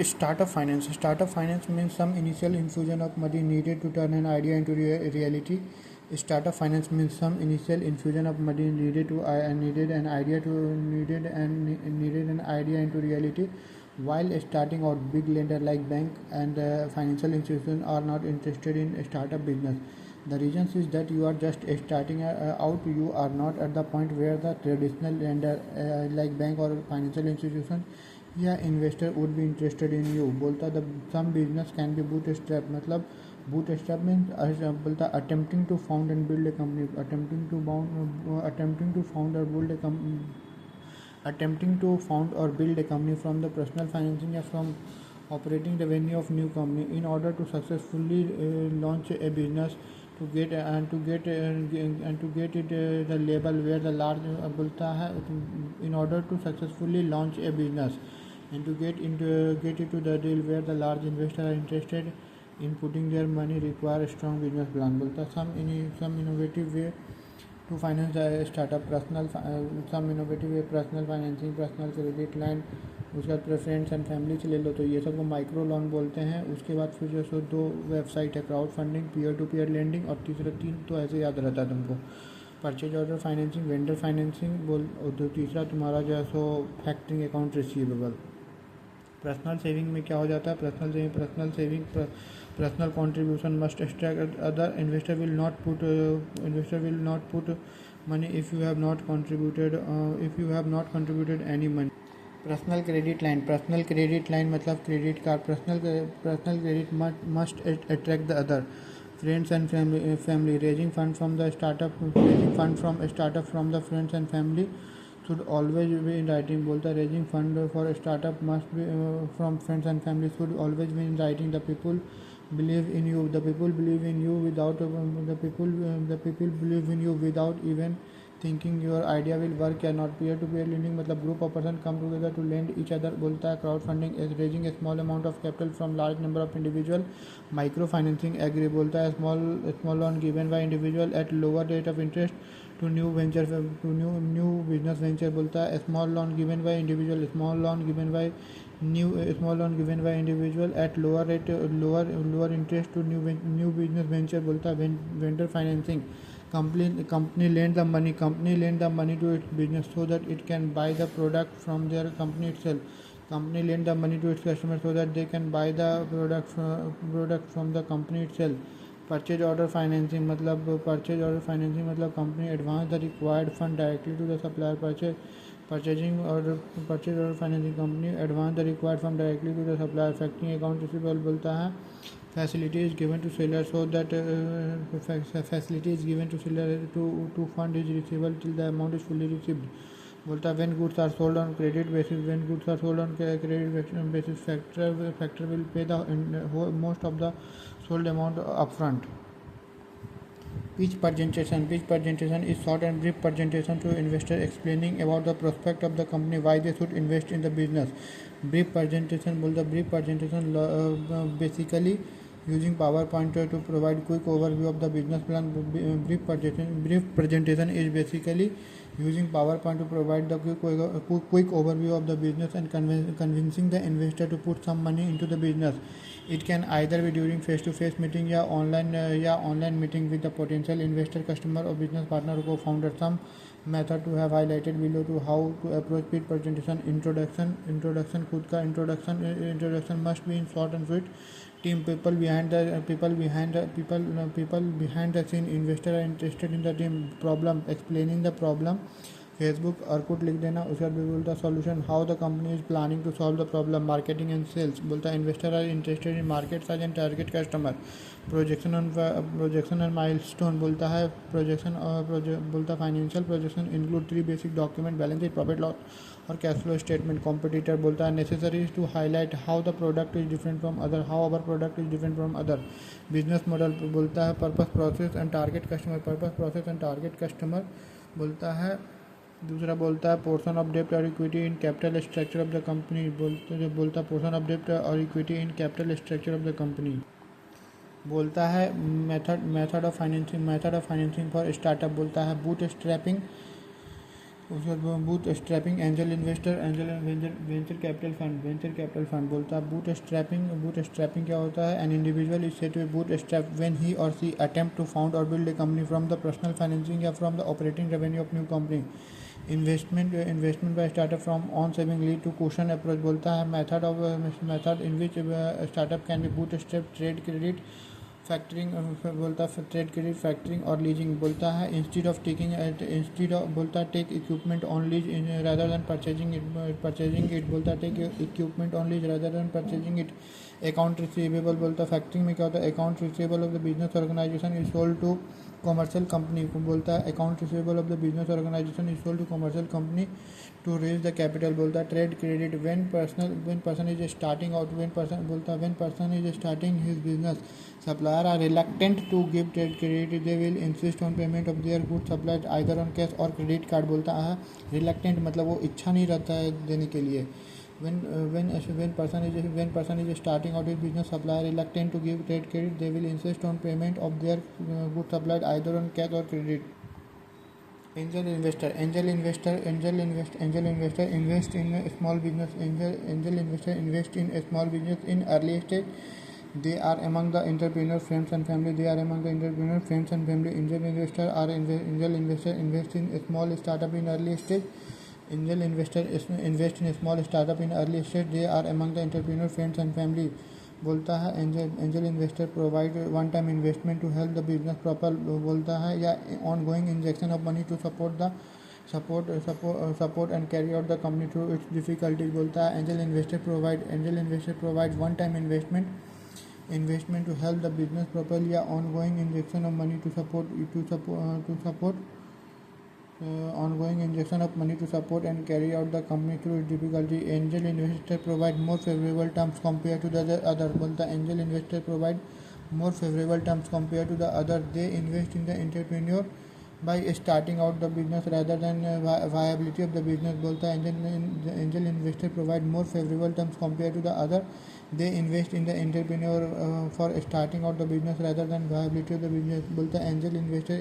Startup finance. Startup finance means some initial infusion of money needed to turn an idea into reality. Startup finance means some initial infusion of money needed to needed an idea into reality. While starting out, big lender like bank and financial institutions are not interested in startup business. The reason is that you are just starting out. You are not at the point where the traditional lender like bank or financial institution या investor would be interested in you बोलता the some business can be bootstrap मतलब bootstrap means बोलता attempting to found and build a company attempting to found और build a attempting to found or build a company from the personal financing or from operating revenue of new company in order to successfully launch a business to get it the label where the large बोलता है in order to successfully launch a business and to get it to the deal where the large investors are interested in putting their money require a strong business plan बोलता some innovative way to finance a startup some innovative way personal financing personal credit line उसके बाद preference and family से ले लो तो ये सब को micro loan बोलते हैं। उसके बाद फिर जो सो दो वेबसाइट है crowd funding peer to peer lending और तीन तो ऐसे याद रहता है तुमको purchase order financing vendor financing बोल और तीसरा तुम्हारा जो है सो factoring account receivable. Personal saving में क्या हो जाता है personal saving personal contribution must extract other investor will not put money if you have not contributed any money। Personal credit line मतलब credit card personal credit must attract the other friends and family raising fund from startup from the friends and family should always be in writing बोलता है raising fund for a startup must be from friends and family should always be in writing। the people believe in you without even thinking your idea will work या not। peer to peer lending मतलब group of person come together to lend each other बोलता है crowd funding is raising a small amount of capital from large number of individual। micro financing agree बोलता है small loan given by individual at lower rate of interest to new business venture बोलता है small loan given by individual at lower interest to new business venture बोलता है vendor financing company lend the money to its business so that it can buy the product from their company itself। company lend the money to its customers so that they can buy the product from the company itself। Purchase order financing मतलब company advance the required fund directly to the supplier purchase order financing company advance the required fund directly to the supplier. Factoring account receivable बोलता है facilities given to seller so that to fund is receivable till the amount is fully received बोलता है when goods are sold on credit basis factor will pay the most of the sold amount upfront। Pitch presentation is short and brief presentation to investor explaining about the prospect of the company, why they should invest in the business। brief presentation basically using PowerPoint to provide quick overview of the business plan। brief presentation is basically using PowerPoint to provide the quick overview of the business and convincing the investor to put some money into the business। it can either be during face-to-face meeting या online meeting with the potential investor, customer or business partner or co-founder। some method to have highlighted below to how to approach pitch presentation। introduction खुद का introduction must be in short and sweet। team people behind the scene investor are interested in the team। problem explaining the problem Facebook Orkut लिख देना। उसके बाद बोलता है solution how the company is planning to solve the problem. Marketing and sales बोलता है investor are interested in market size and target customer. Projection and milestone बोलता है बोलता financial projection include 3 basic document balance sheet profit loss और cash flow statement. Competitor बोलता है necessary to highlight how the product is different from other business model बोलता है purpose process and target customer बोलता है। दूसरा बोलता है पोर्शन ऑफ डेप्ट और equity in capital structure of the company बोलता है पोर्शन ऑफ डेप्ट और equity in capital structure of the company. बोलता है method of financing for startup बोलता है बूट स्ट्रैपिंग उसके बाद bootstrapping angel investor angel venture capital fund बोलता है बूट स्ट्रैपिंग क्या होता है? An individual is said to boot strap when he or she attempt to found और build a company from the personal financing या from the operating revenue of new company. Investment by startup from own saving lead to question approach बोलता है method in which startup can be bootstrap trade credit factoring बोलता है trade credit factoring और leasing बोलता है instead of बोलता है take equipment on lease rather than purchasing it बोलता है take equipment on lease rather than purchasing it. Account receivable बोलता है फैक्टरिंग में क्या होता है? Account receivable of the business organisation is sold to commercial company को बोलता है account receivable of the business organisation is sold to commercial company to raise the capital बोलता है trade credit when person is starting out when person is starting his business supplier are reluctant to give trade credit they will insist on payment of their good supplied either on cash और credit card बोलता है reluctant मतलब वो इच्छा नहीं रहता है देने के लिए। When person is starting out his business, supplier reluctant to give trade credit, they will insist on payment of their goods supplied either on cash or credit. Angel investor invest in a small business. Angel investor invest in a small business in early stage. They are among the entrepreneur friends and family. Angel investor invest in a small startup in early stage. Angel investor invest in a small startup in early stage. They are among the entrepreneur friends and family. बोलता है angel investor provide one time investment to help the business proper बोलता है या ongoing injection of money to support and carry out the company through its difficulties बोलता है angel investor provide one time investment to help the business proper या ongoing injection of money to support ongoing injection of money to support and carry out the company through its difficulty. Angel investor provide more favorable terms compared to the other. बोलता angel investor provide more favorable terms compared to the other. They invest in the entrepreneur by starting out the business rather than viability of the business. बोलता angel investor provide more favorable terms compared to the other. They invest in the entrepreneur for starting out the business rather than viability of the business. बोलता angel investor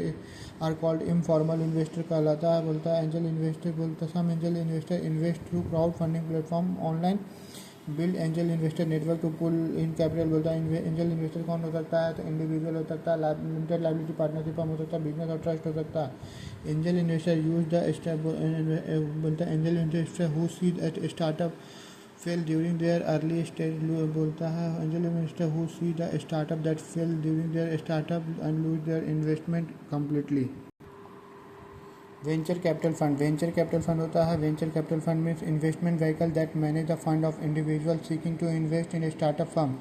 are called informal investor कहलाता है। बोलता है angel investor बोलता some angel investor invest through crowd funding platform online build angel investor network to pool in capital. बोलता है angel investor कौन हो सकता है? तो इंडिविजुअल हो सकता है, लिमिटेड लाइबिलिटी पार्टनरशिप हो सकता है, बिजनेस और ट्रस्ट हो सकता है। एंजल इन्वेस्टर यूज द बोलता है angel investor who see that startup fail during their early stage बोलता है angel investor who see the startup that fail during their startup and lose their investment completely. Venture capital fund होता है venture capital fund means investment vehicle that manage the fund of individual seeking to invest in a startup firm.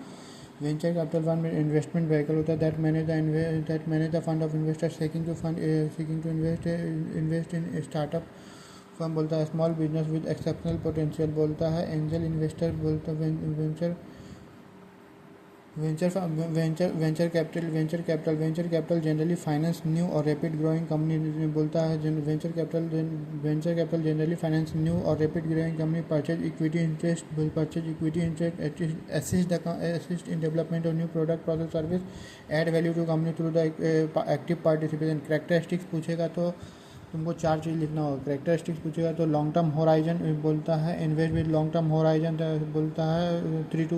Venture capital fund में investment vehicle होता है that manage the fund of investor seeking to invest in startup firm. बोलता है small business with exceptional potential. बोलता है angel investor बोलता venture capital generally finance new और rapid growing company. बोलता है venture capital generally finance new और rapid growing company purchase equity interest assist in development of new product process service add value to company through the active participation. Characteristics पूछेगा तो तुमको 4 चीज़ लिखना होगा। Characteristics पूछेगा तो लॉन्ग टर्म होराइजन बोलता है invest with long term horizon बोलता है 3 to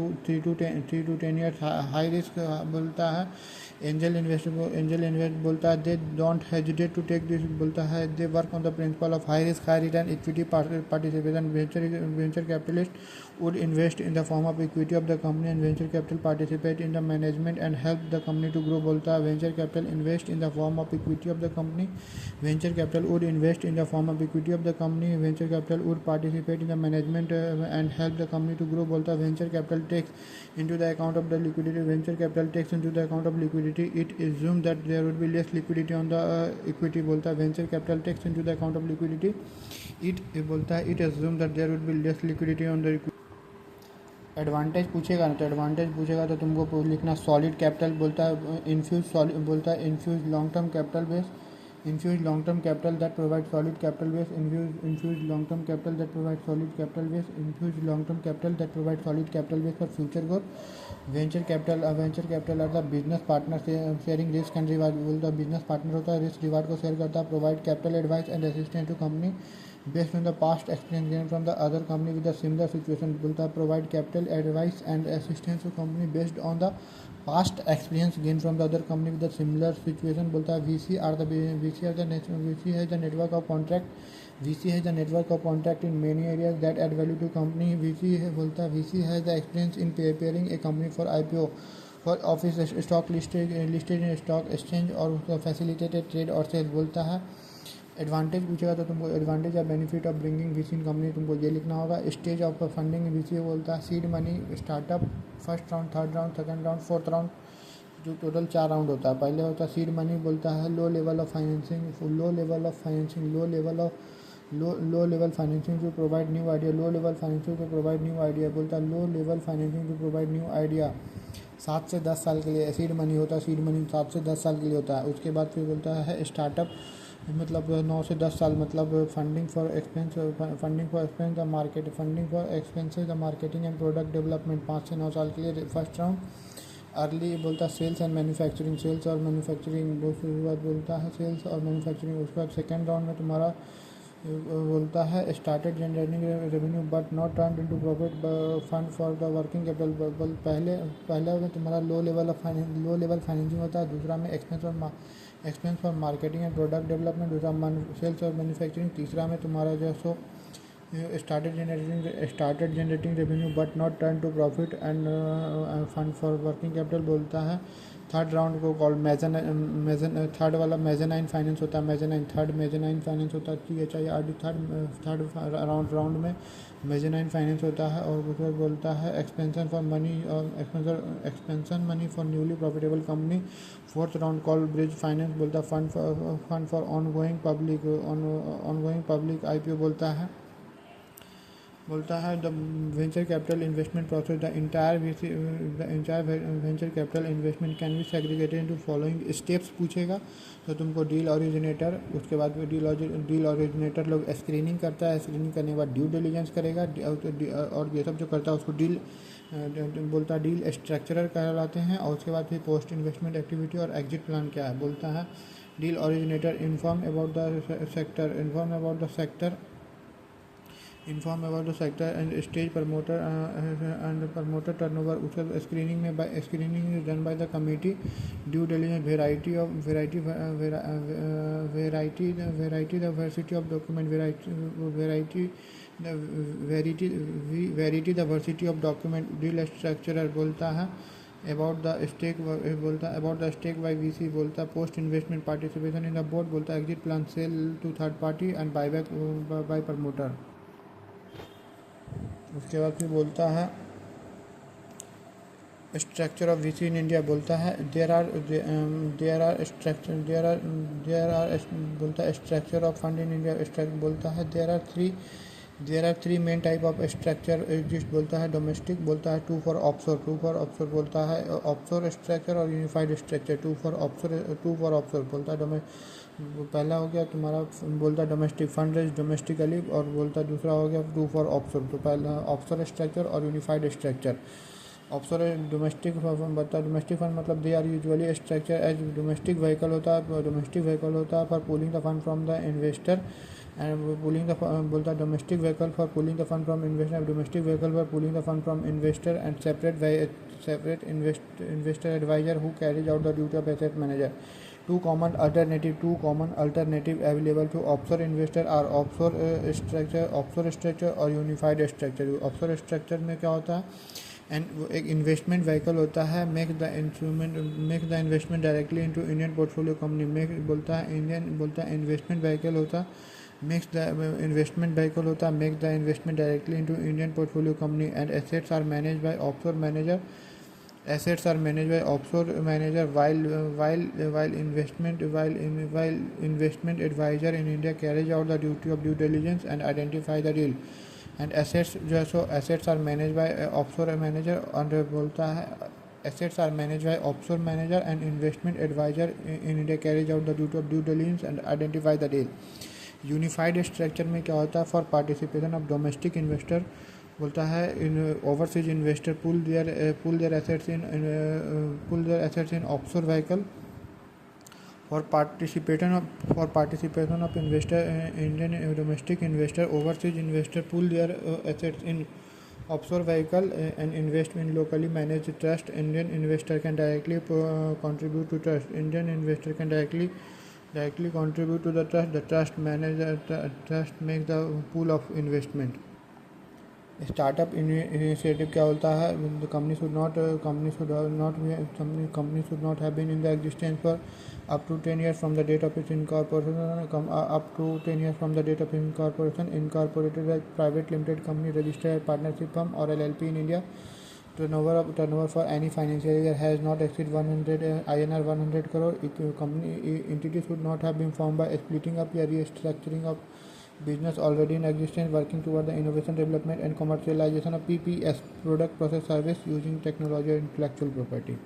10 ईयर्स हाई रिस्क बोलता है। एंजल इन्वेस्ट बोलता है they don't hesitate to take this बोलता है they work on the principle of high risk high return equity participation. Venture capitalist would invest in the form of equity of the company and venture capital participate in the management and help the company to grow। बोलता है venture capital invest in the form of equity of the company, venture capital would invest in the form of equity of the company, venture capital would participate in the management and help the company to grow। बोलता है venture capital takes into the account of the liquidity, venture capital takes into the account of liquidity, it assumes that there would be less liquidity on the equity। बोलता है venture capital takes into the account of liquidity, बोलता है it assumes that there would be less liquidity on the equity। Advantage पूछेगा ना तो advantage पूछेगा तो तुमको लिखना सॉलिड कैपिटल। बोलता है infuse long term capital base, infuse long term capital that provide solid capital base, infuse long term capital that provide solid capital base, infuse long term capital that provide solid capital base for future growth. Venture capital are the business partner sharing risk and reward. बोलता है business partner होता है, risk reward को share करता है, provide capital advice and assistance to company. based on the past experience gained from the other company with a similar situation. बोलता है provide capital advice and assistance to company based on the past experience gained from the other company with a similar situation. बोलता है VC are the VC has the network of contract. VC has the network of contact in many areas that add value to company. बोलता है VC has the experience in preparing a company for IPO, for office stock listed in stock exchange और facilitated trade और sales. बोलता है advantage पूछेगा तो तुमको advantage या benefit of bringing VC in company तुमको ये लिखना होगा. स्टेज ऑफ फंडिंग वीसी बोलता है seed money startup first round, third round, second round, fourth round, जो टोटल 4 राउंड होता है. पहले होता है सीड मनी. बोलता है low level of financing to provide new idea. Low level financing to provide new idea. बोलता है low level financing to provide new idea. 7 से 10 साल के लिए सीड मनी होता है. सीड मनी 7 से 10 साल के लिए होता है. उसके बाद फिर बोलता है स्टार्टअप मतलब 9 से 10 साल मतलब funding for expense the market funding for expenses the marketing and product development 5 से 9 साल के लिए फर्स्ट राउंड. अर्ली बोलता है सेल्स एंड मैन्युफैक्चरिंग. सेल्स और मैन्युफैक्चरिंग उसके बाद बोलता है सेल्स और मैन्युफैक्चरिंग. उसके बाद सेकेंड राउंड में तुम्हारा बोलता है started generating revenue but not turn into profit fund for the working capital. पहले में तुम्हारा लो लेवल फाइनेंसिंग होता है. दूसरा में expense for marketing and product development. दूसरा सेल्स और मैन्युफैक्चरिंग. तीसरा में तुम्हारा जो सो started generating revenue but not turn to profit and fund for working capital. बोलता है थर्ड राउंड को कॉल थर्ड वाला मेजनाइन फाइनेंस होता है. थर्ड मेजनाइन फाइनेंस होता है. THIRD थर्ड राउंड में मेजनाइन फाइनेंस होता है. और उसमें बोलता है expansion money for newly profitable company. Fourth round call bridge finance. बोलता है fund for ongoing public IPO. बोलता है the venture capital investment process. The entire venture capital investment can be segregated into following steps पूछेगा तो तुमको deal originator. उसके बाद deal originator लोग स्क्रीनिंग करता है. स्क्रीनिंग करने के बाद ड्यू डिलिजेंस करेगा और ये सब जो करता है उसको बोलता है डील स्ट्रक्चरर कहलाते हैं. और उसके बाद फिर पोस्ट इन्वेस्टमेंट एक्टिविटी और एग्जिट प्लान क्या है. बोलता है deal originator inform about the sector and stage promoter turnover. उसका screening done by the committee. Due diligence variety diversity of document. Diversity of document. Deal structurer. बोलता है about the stake by VC. बोलता है post investment participation in the board. बोलता है exit plan sale to third party and buyback by promoter. उसके बाद फिर बोलता है structure of VC in India. बोलता है बोलता है structure of fund in India. बोलता है there are three main type of structure exist. बोलता है डोमेस्टिक. बोलता है टू फॉर ऑफशोर. बोलता है ऑफशोर स्ट्रक्चर और unified structure. Two for offshore. बोलता है पहला हो गया तुम्हारा. बोलता है डोमेस्टिक फंड रेज डोमेस्टिकली. और बोलता है दूसरा हो गया टू फॉर ऑफशोर. तो पहला ऑफशोर स्ट्रक्चर और यूनिफाइड स्ट्रक्चर. ऑफशोर डोमेस्टिक बता डोमेस्टिक फंड मतलब they are usually structure as domestic vehicle होता है for pooling the fund from the investor and pooling the. बोलता है domestic vehicle for pooling the fund from investor. Domestic vehicle for pooling the fund from investor and separate investor adviser who carries out the duty of asset manager. Two common alternative available to offshore investor are offshore structure और unified structure. offshore structure में क्या होता है and एक investment vehicle होता है. Make the investment directly into Indian portfolio company. बोलता है इन्वेस्टमेंट व्हीकल होता है. Make the investment directly into Indian portfolio company and assets are managed by offshore manager while investment advisor in India carries out the duty of due diligence and identify the deal. And assets जो है सो assets are managed by offshore manager. और बोलता है assets are managed by offshore manager and investment advisor in India carries out the duty of due diligence and identify the deal. Unified structure में क्या होता है for participation of domestic investor. बोलता है in overseas investor pool their assets in offshore vehicle For participation of investor, Indian domestic investor, overseas investor pool their assets in offshore vehicle and invest in locally managed trust. Indian investor can directly contribute to trust. Indian investor can directly contribute to the trust. The trust manager trust makes the pool of investment. Startup initiative क्या बोलता है? The company should not have been in the existence for up to 10 years from the date of its incorporation. Up to 10 years from the date of incorporation. Incorporated as private limited company registered as partnership firm or LLP in India. Turnover for any financial year has not exceeded 100 crore. Company entity should not have been formed by splitting up or restructuring of business already in existence, working toward the innovation, development and commercialization of PPS, product, process, service using technology or intellectual property.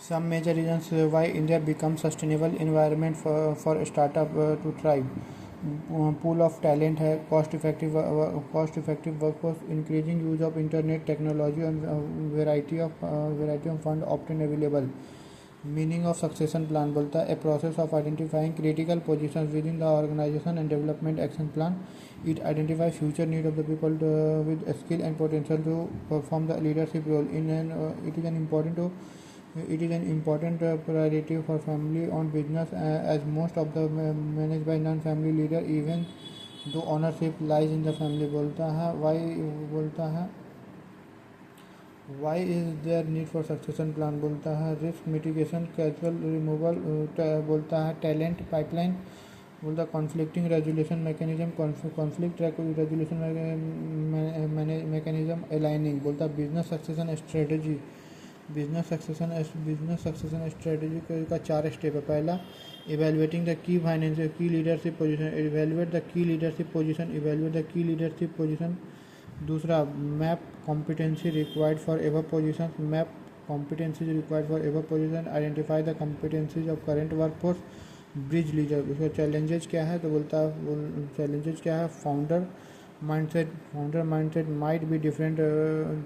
Some major reasons why India becomes sustainable environment for startup to thrive. Pool of talent है, cost effective workforce, increasing use of internet technology and variety of fund often available. Meaning of succession plan बोलता है a process of identifying critical positions within the organisation and development action plan. It identify future need of the people with skill and potential to perform the leadership role in an it is an important priority for family owned business as most of the managed by non family leader even though ownership lies in the family. बोलता है why is there need for succession plan. बोलता है risk mitigation, casual removal. बोलता है talent pipeline. बोलता है conflicting resolution mechanism, conflict resolution mechanism aligning. बोलता है business succession strategy. Business succession strategy का 4 स्टेप है. पहला evaluating the key financial key leadership position. Evaluate the key leadership position. दूसरा map competency required for ever position. Map competencies required for ever position. Identify the competencies of current workforce. Bridge leader. उसका challenges क्या है तो बोलता है challenges क्या है. Founder mindset might be different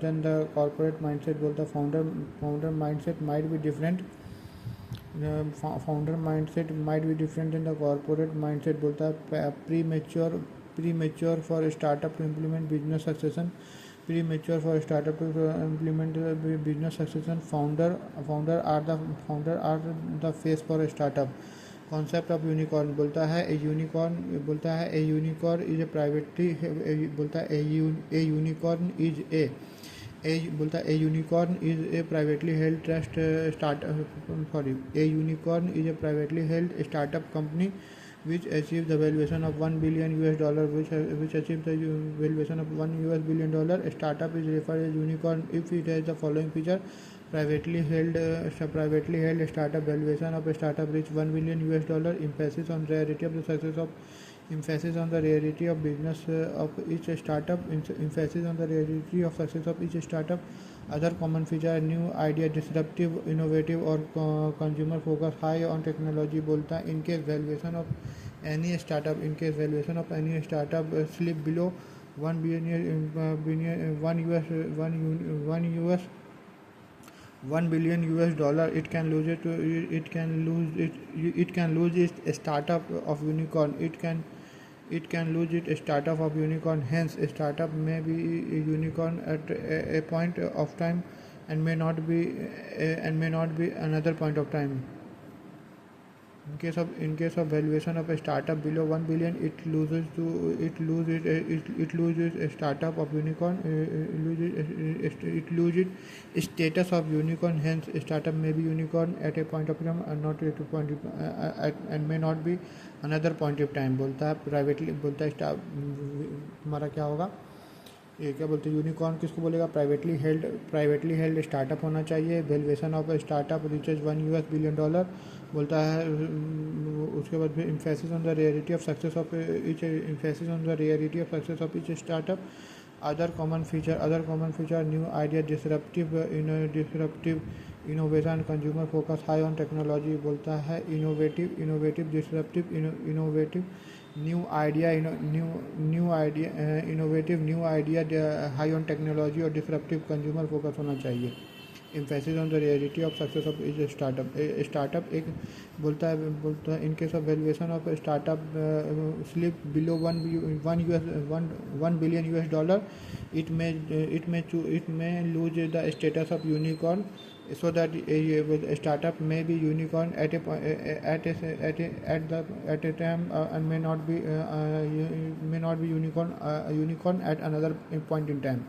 than the corporate mindset. बोलता founder mindset might be different. Founder mindset might be different than the corporate mindset. बोलता है premature for a startup to implement business succession. Founder are the face for a startup. Concept of unicorn. बोलता है a unicorn is a privately. बोलता है a unicorn is a privately held startup company which achieved the valuation of $1 billion, which achieved the valuation of $1 billion. A startup is referred as unicorn if it has the following feature. Privately held startup. Valuation of a startup reach $1 billion. Emphasis on the rarity of business of each startup. Emphasis on the rarity of success of each startup. Other common feature new idea, disruptive, innovative or consumer focus, high on technology. बोलता है in case valuation of any startup slip below $1 billion, it can lose its startup of unicorn. It can lose its startup of unicorn. Hence, a startup may be a unicorn at a point of time and may not be another point of time. In case of valuation of a startup below $1 billion, it loses a startup of unicorn. It loses its status of unicorn. Hence, a startup may be unicorn at a point of time and not at a point and may not be another point of time. बोलता है privately. बोलता है हमारा क्या होगा ये क्या बोलते हैं यूनिकॉर्न किसको बोलेगा. प्राइवेटली हेल्ड स्टार्टअप होना चाहिए. Valuation of startup reaches $1 billion. बोलता है उसके बाद फिर emphasis on the rarity of success of each startup. Other common feature new idea, disruptive innovation, consumer focus, high on technology. बोलता है innovative disruptive innovative new idea high on technology और disruptive consumer focus होना चाहिए. emphasis on the reality of success of is a startup. A startup एक बोलता है in case of valuation of a startup slip below one billion US dollar, it may lose the status of unicorn, so that a startup may be unicorn at a time and may not be unicorn at another point in time.